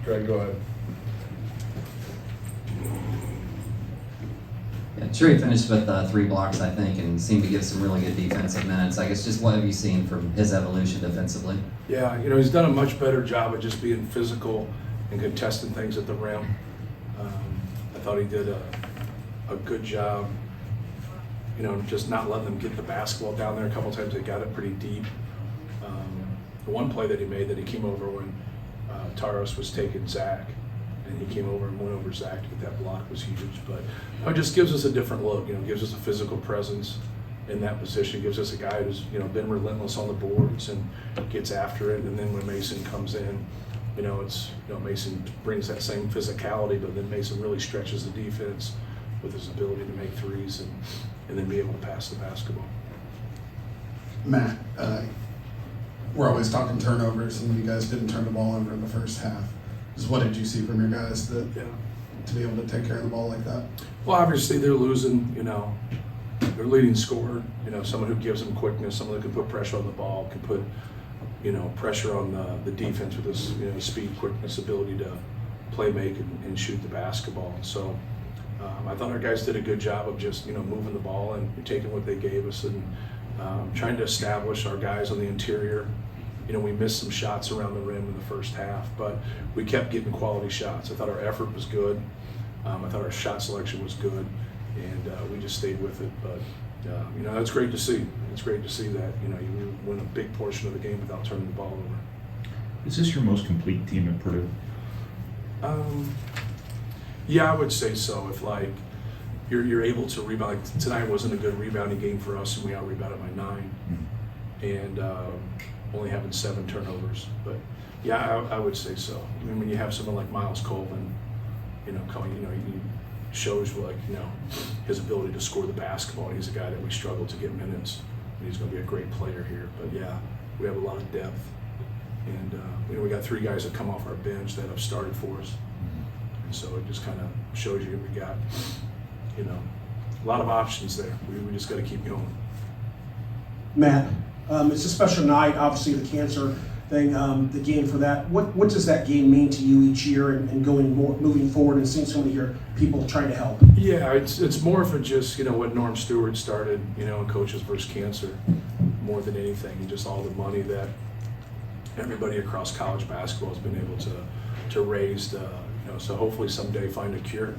Greg, go ahead. Yeah, Trey finished with 3 blocks, I think, and seemed to get some really good defensive minutes. I guess just what have you seen from his evolution defensively? Yeah, he's done a much better job of just being physical and contesting things at the rim. I thought he did a good job, just not letting them get the basketball down there. A couple times they got it pretty deep. The one play that he made, that he came over when Taros was taking Zach, and he came over and went over Zach to get that block, was huge. But it just gives us a different look. Gives us a physical presence in that position. Gives us a guy who's been relentless on the boards and gets after it. And then when Mason comes in, Mason brings that same physicality, but then Mason really stretches the defense with his ability to make threes and then be able to pass the basketball. Matt, we're always talking turnovers, and you guys didn't turn the ball over in the first half. Just what did you see from your guys to be able to take care of the ball like that? Well, obviously they're losing, their leading scorer, someone who gives them quickness, someone that can put pressure on the ball, can put, pressure on the defense with his, speed, quickness, ability to play make and shoot the basketball. And so I thought our guys did a good job of just, moving the ball and taking what they gave us and trying to establish our guys on the interior. We missed some shots around the rim in the first half, but we kept getting quality shots. I thought our effort was good. I thought our shot selection was good, and we just stayed with it. But that's great to see. It's great to see that you win a big portion of the game without turning the ball over. Is this your most complete team at Purdue? Yeah, I would say so. If you're able to rebound. Tonight wasn't a good rebounding game for us, and we out rebounded by 9, and only having 7 turnovers. But yeah, I would say so. I mean, when you have someone like Miles Colvin, he shows his ability to score the basketball. He's a guy that we struggle to get minutes, and he's going to be a great player here. But yeah, we have a lot of depth, and we got 3 guys that come off our bench that have started for us, and so it just kind of shows you we got a lot of options there. We just got to keep going. Matt, it's a special night, obviously the cancer thing, the game for that. What does that game mean to you each year and moving forward and seeing so many of your people trying to help? Yeah, it's more of just what Norm Stewart started, in Coaches vs. Cancer, more than anything, and just all the money that everybody across college basketball has been able to raise, so hopefully someday find a cure.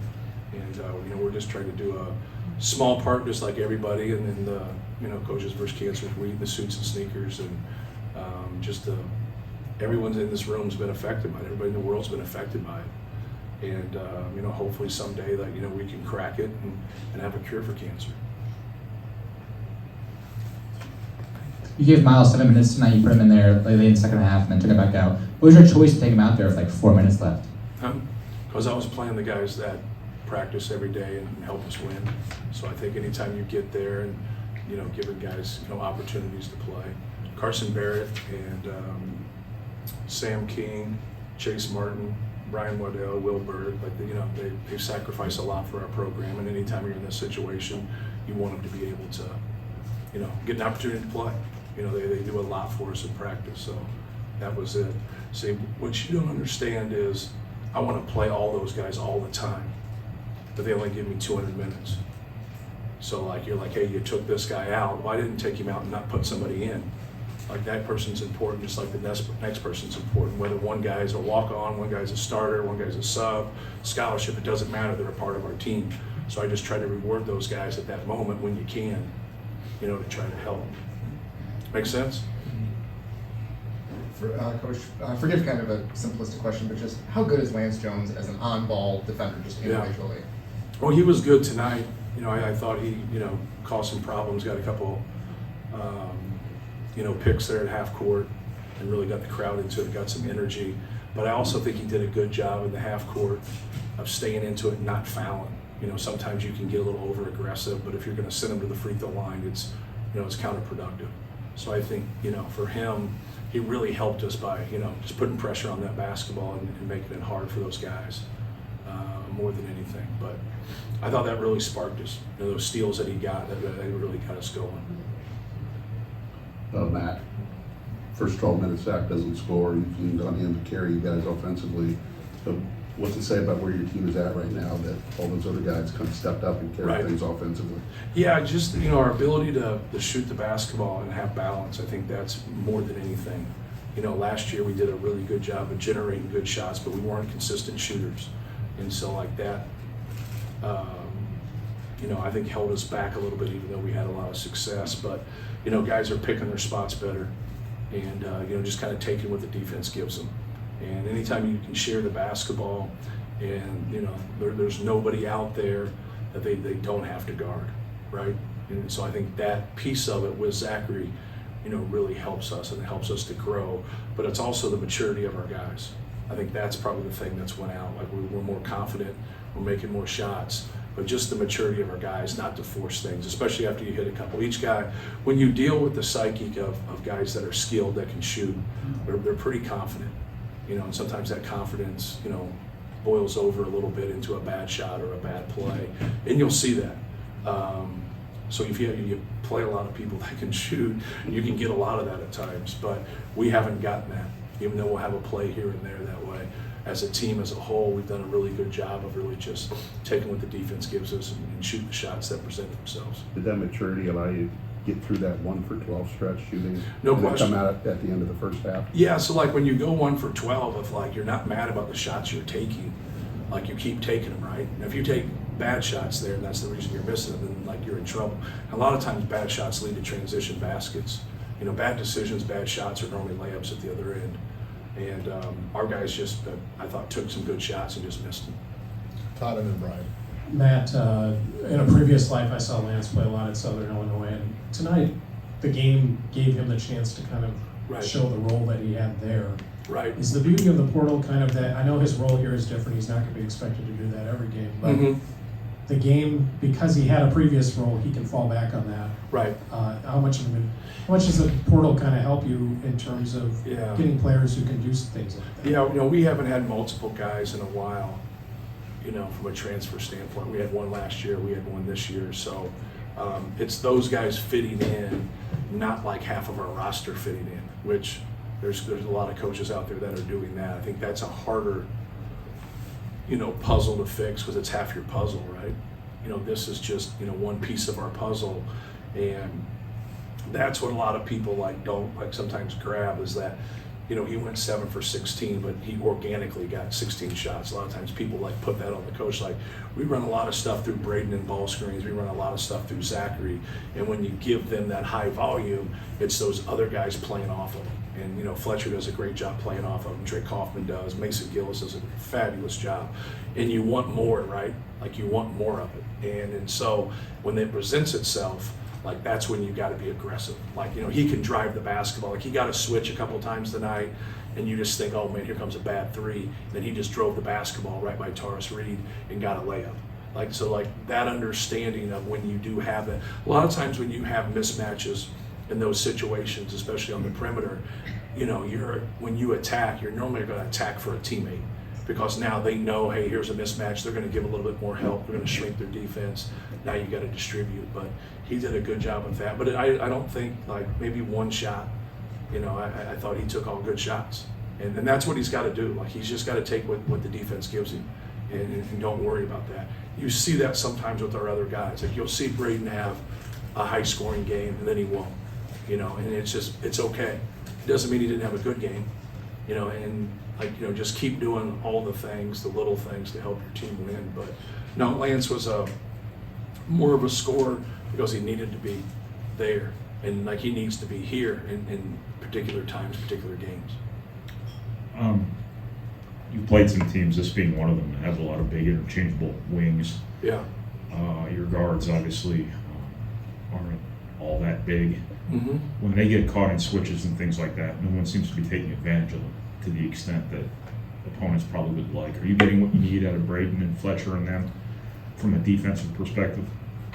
And we're just trying to do a small part, just like everybody, and then Coaches vs. Cancer, we eat the suits and sneakers, and everyone in this room's been affected by it. Everybody in the world's been affected by it, and hopefully someday that we can crack it and have a cure for cancer. You gave Miles 7 minutes tonight. You put him in there late in the second half and then took him back out. What was your choice to take him out there with 4 minutes left? Because I was playing the guys that practice every day and help us win. So I think anytime you get there and giving guys opportunities to play, Carson Barrett and Sam King, Chase Martin, Brian Waddell, Will Bird, they sacrifice a lot for our program. And anytime you're in this situation, you want them to be able to get an opportunity to play. They do a lot for us in practice. So that was it. See, what you don't understand is I want to play all those guys all the time, but they only give me 200 minutes. So you're like, hey, you took this guy out. Why didn't take him out and not put somebody in? That person's important, just like the next person's important. Whether one guy's a walk-on, one guy's a starter, one guy's a sub, scholarship, it doesn't matter. They're a part of our team. So I just try to reward those guys at that moment when you can, to try to help. Make sense? Coach, forgive kind of a simplistic question, but just how good is Lance Jones as an on-ball defender, just individually? Yeah. Well, he was good tonight. I thought he, caused some problems, got a couple, picks there at half court and really got the crowd into it, got some energy. But I also think he did a good job in the half court of staying into it and not fouling. Sometimes you can get a little over aggressive, but if you're going to send him to the free throw line, it's counterproductive. So I think, for him, he really helped us by, just putting pressure on that basketball and making it hard for those guys more than anything. But I thought that really sparked us. Those steals that he got, that really got us going. Matt, first 12 minutes, Zach doesn't score. You've leaned on him to carry you guys offensively. So what's it say about where your team is at right now that all those other guys kind of stepped up and carried Right. things offensively? Yeah, just, our ability to shoot the basketball and have balance, I think that's more than anything. Last year we did a really good job of generating good shots, but we weren't consistent shooters. And so like that, I think held us back a little bit, even though we had a lot of success. But, guys are picking their spots better and, just kind of taking what the defense gives them. And anytime you can share the basketball and, there's nobody out there that they don't have to guard, right? And so I think that piece of it with Zachary, really helps us and it helps us to grow. But it's also the maturity of our guys. I think that's probably the thing that's went out. Like we're more confident, we're making more shots, but just the maturity of our guys not to force things, especially after you hit a couple. Each guy, when you deal with the psyche of guys that are skilled, that can shoot, they're pretty confident. And sometimes that confidence, boils over a little bit into a bad shot or a bad play, and you'll see that. So if you play a lot of people that can shoot, you can get a lot of that at times, but we haven't gotten that, even though we'll have a play here and there that way. As a team, as a whole, we've done a really good job of really just taking what the defense gives us and shooting the shots that present themselves. Did that maturity allow you to get through that 1 for 12 stretch shooting? No and then question. Come out at the end of the first half? Yeah, so like when you go 1 for 12, if like you're not mad about the shots you're taking, like you keep taking them, right? And if you take bad shots there and that's the reason you're missing them, then like you're in trouble. A lot of times bad shots lead to transition baskets. Bad decisions, bad shots are normally layups at the other end. And our guys just, I thought, took some good shots and just missed them. Todd and then Brian. Matt, in a previous life, I saw Lance play a lot at Southern Illinois, and tonight the game gave him the chance to kind of Right. show the role that he had there. Right. Is the beauty of the portal kind of that? I know his role here is different. He's not going to be expected to do that every game, but the game, because he had a previous role, he can fall back on that. Right. How much does the portal kind of help you in terms of Yeah. getting players who can do things like that? Yeah, we haven't had multiple guys in a while, from a transfer standpoint. We had one last year, we had one this year. So it's those guys fitting in, not like half of our roster fitting in, which there's a lot of coaches out there that are doing that. I think that's a harder, puzzle to fix because it's half your puzzle, right? This is just, one piece of our puzzle. And that's what a lot of people don't sometimes grab is that, he went 7 for 16, but he organically got 16 shots. A lot of times people put that on the coach. We run a lot of stuff through Braden and ball screens. We run a lot of stuff through Zachary. And when you give them that high volume, it's those other guys playing off of them. And, Fletcher does a great job playing off of them. Trey Kaufman does. Mason Gillis does a fabulous job. And you want more, right? You want more of it. And so when it presents itself, that's when you got to be aggressive. He can drive the basketball. He got a switch a couple times tonight, and you just think, oh man, here comes a bad three. And then he just drove the basketball right by Taurus Reed and got a layup. That understanding of when you do have it. A lot of times when you have mismatches in those situations, especially on the perimeter, when you attack, you're normally going to attack for a teammate. Because now they know, hey, here's a mismatch. They're going to give a little bit more help. They're going to shrink their defense. Now you got to distribute. But he did a good job with that. But I don't think maybe one shot. I thought he took all good shots, and that's what he's got to do. He's just got to take what the defense gives him, and don't worry about that. You see that sometimes with our other guys. You'll see Braden have a high scoring game, and then he won't. And it's okay. It doesn't mean he didn't have a good game. And just keep doing all the things, the little things to help your team win. But no, Lance was more of a scorer because he needed to be there, and he needs to be here in particular times, particular games. You played some teams, this being one of them, that has a lot of big interchangeable wings. Yeah. Your guards obviously aren't all that big. Mm-hmm. When they get caught in switches and things like that, no one seems to be taking advantage of them to the extent that opponents probably would like. Are you getting what you need out of Braden and Fletcher and them from a defensive perspective?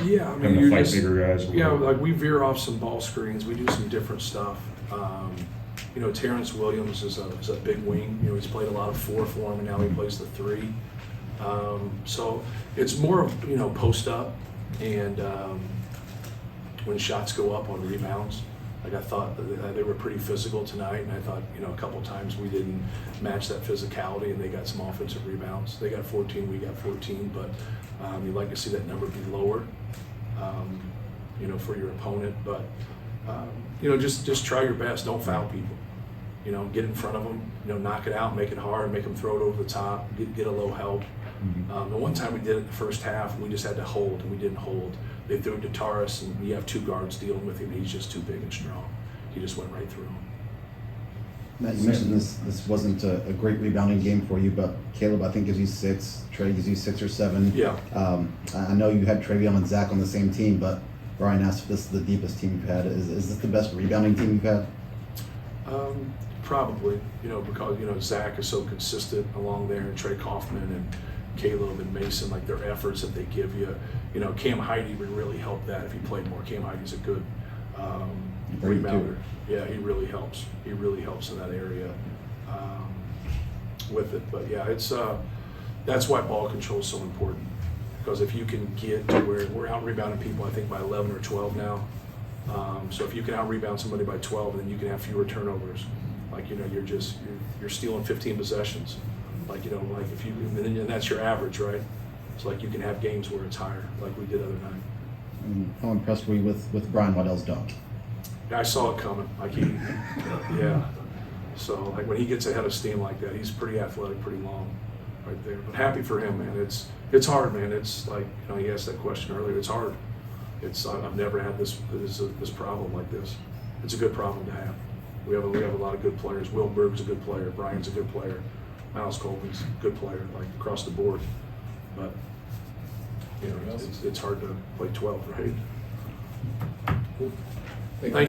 Yeah, I mean, Having you're to fight just, bigger guys? Or yeah, whatever? we veer off some ball screens. We do some different stuff. Terrence Williams is a big wing. He's played a lot of 4 for him, and now he plays the 3. So it's more of, post up and when shots go up on rebounds. Like I thought they were pretty physical tonight, and I thought, you know, a couple times we didn't match that physicality, and they got some offensive rebounds. They got 14, we got 14, but you'd like to see that number be lower, you know, for your opponent. But you know, just try your best. Don't foul people. You know, get in front of them. You know, knock it out, make it hard, make them throw it over the top, get a low help. The one time we did it in the first half, we just had to hold, and we didn't hold. They threw it to Taurus, and we have 2 guards dealing with him. He's just too big and strong. He just went right through him. Matt, you mentioned this wasn't a great rebounding game for you, but Caleb, I think, gives you 6. Trey gives you 6 or 7. Yeah. I know you had Travion and Zach on the same team, but Brian asked if this is the deepest team you've had. Is this the best rebounding team you've had? Probably, you know, because, you know, Zach is so consistent along there, and Trey Kaufman and Caleb and Mason, like their efforts that they give you. You know, Cam Heide would really help that if he played more. Cam Heide's a good rebounder. Yeah, he really helps. He really helps in that area with it. But yeah, it's that's why ball control is so important. Because if you can get to where we're out rebounding people, I think by 11 or 12 now. So if you can out rebound somebody by 12, then you can have fewer turnovers. Like, you know, you're stealing 15 possessions. Like, you know, like if you, and that's your average, right? It's like you can have games where it's higher, like we did the other night. How impressed were you with Brian Waddell's dunk? I saw it coming. Like yeah. So like when he gets ahead of steam like that, he's pretty athletic, pretty long, right there. But happy for him, man. It's hard, man. It's like, you know, he asked that question earlier. It's hard. I've never had this problem like this. It's a good problem to have. We have a lot of good players. Will Berg's a good player. Brian's a good player. Miles Colvin's a good player, like across the board. But you know, it's hard to play 12, right? Thank